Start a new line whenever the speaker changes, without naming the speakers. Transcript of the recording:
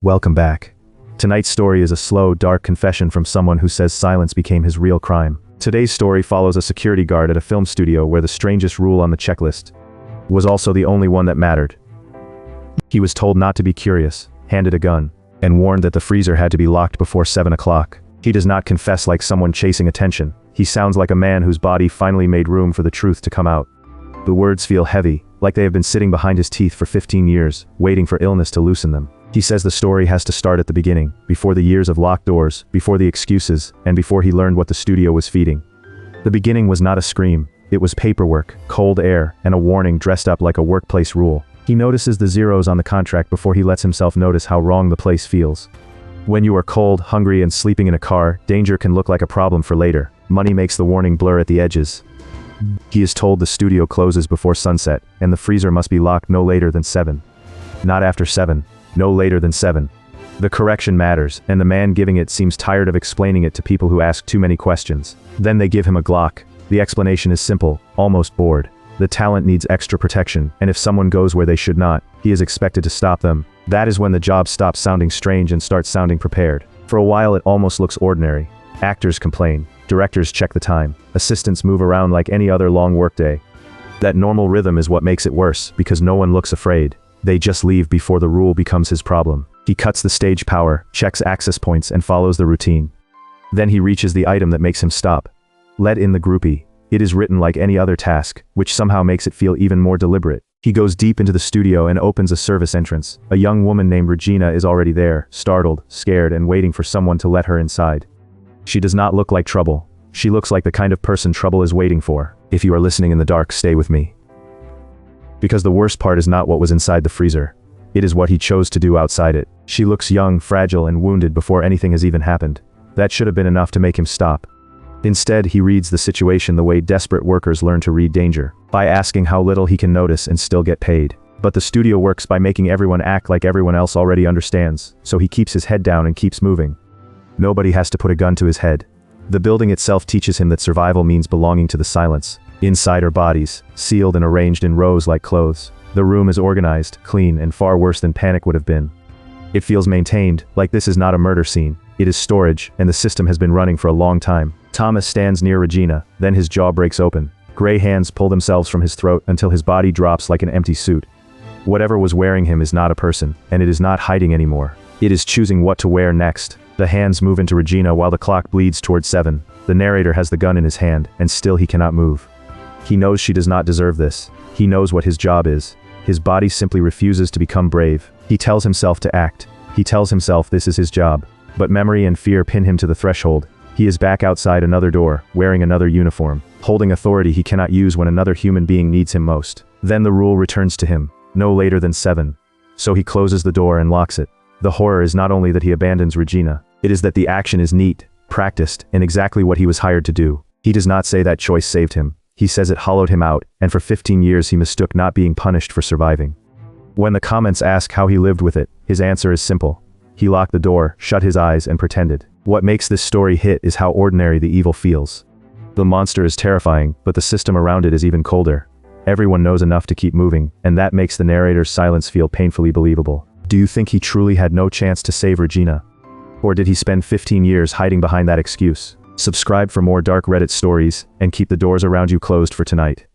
Welcome back. Tonight's story is a slow, dark confession from someone who says silence became his real crime. Today's story follows a security guard at a film studio where the strangest rule on the checklist was also the only one that mattered. He was told not to be curious, handed a gun, and warned that the freezer had to be locked before 7 o'clock. He does not confess like someone chasing attention. He sounds like a man whose body finally made room for the truth to come out. The words feel heavy, like they have been sitting behind his teeth for 15 years, waiting for illness to loosen them. He says the story has to start at the beginning, before the years of locked doors, before the excuses, and before he learned what the studio was feeding. The beginning was not a scream, it was paperwork, cold air, and a warning dressed up like a workplace rule. He notices the zeros on the contract before he lets himself notice how wrong the place feels. When you are cold, hungry, and sleeping in a car, danger can look like a problem for later. Money makes the warning blur at the edges. He is told the studio closes before sunset, and the freezer must be locked no later than 7. Not after 7. No later than 7. The correction matters, and the man giving it seems tired of explaining it to people who ask too many questions. Then they give him a Glock. The explanation is simple, almost bored. The talent needs extra protection, and if someone goes where they should not, he is expected to stop them. That is when the job stops sounding strange and starts sounding prepared. For a while it almost looks ordinary. Actors complain, directors check the time, assistants move around like any other long workday. That normal rhythm is what makes it worse, because no one looks afraid. They just leave before the rule becomes his problem. He cuts the stage power, checks access points, and follows the routine. Then he reaches the item that makes him stop. Let in the groupie. It is written like any other task, which somehow makes it feel even more deliberate. He goes deep into the studio and opens a service entrance. A young woman named Regina is already there, startled, scared, and waiting for someone to let her inside. She does not look like trouble. She looks like the kind of person trouble is waiting for. If you are listening in the dark, stay with me. Because the worst part is not what was inside the freezer. It is what he chose to do outside it. She looks young, fragile, and wounded before anything has even happened. That should have been enough to make him stop. Instead, he reads the situation the way desperate workers learn to read danger, by asking how little he can notice and still get paid. But the studio works by making everyone act like everyone else already understands, so he keeps his head down and keeps moving. Nobody has to put a gun to his head. The building itself teaches him that survival means belonging to the silence. Inside are bodies, sealed and arranged in rows like clothes. The room is organized, clean, and far worse than panic would have been. It feels maintained, like this is not a murder scene. It is storage, and the system has been running for a long time. Thomas stands near Regina, then his jaw breaks open. Gray hands pull themselves from his throat until his body drops like an empty suit. Whatever was wearing him is not a person, and it is not hiding anymore. It is choosing what to wear next. The hands move into Regina while the clock bleeds towards 7. The narrator has the gun in his hand, and still he cannot move. He knows she does not deserve this. He knows what his job is. His body simply refuses to become brave. He tells himself to act. He tells himself this is his job. But memory and fear pin him to the threshold. He is back outside another door, wearing another uniform, holding authority he cannot use when another human being needs him most. Then the rule returns to him, no later than 7. So he closes the door and locks it. The horror is not only that he abandons Regina, it is that the action is neat, practiced, and exactly what he was hired to do. He does not say that choice saved him. He says it hollowed him out, and for 15 years he mistook not being punished for surviving. When the comments ask how he lived with it, his answer is simple. He locked the door, shut his eyes, and pretended. What makes this story hit is how ordinary the evil feels. The monster is terrifying, but the system around it is even colder. Everyone knows enough to keep moving, and that makes the narrator's silence feel painfully believable. Do you think he truly had no chance to save Regina? Or did he spend 15 years hiding behind that excuse? Subscribe for more dark Reddit stories, and keep the doors around you closed for tonight.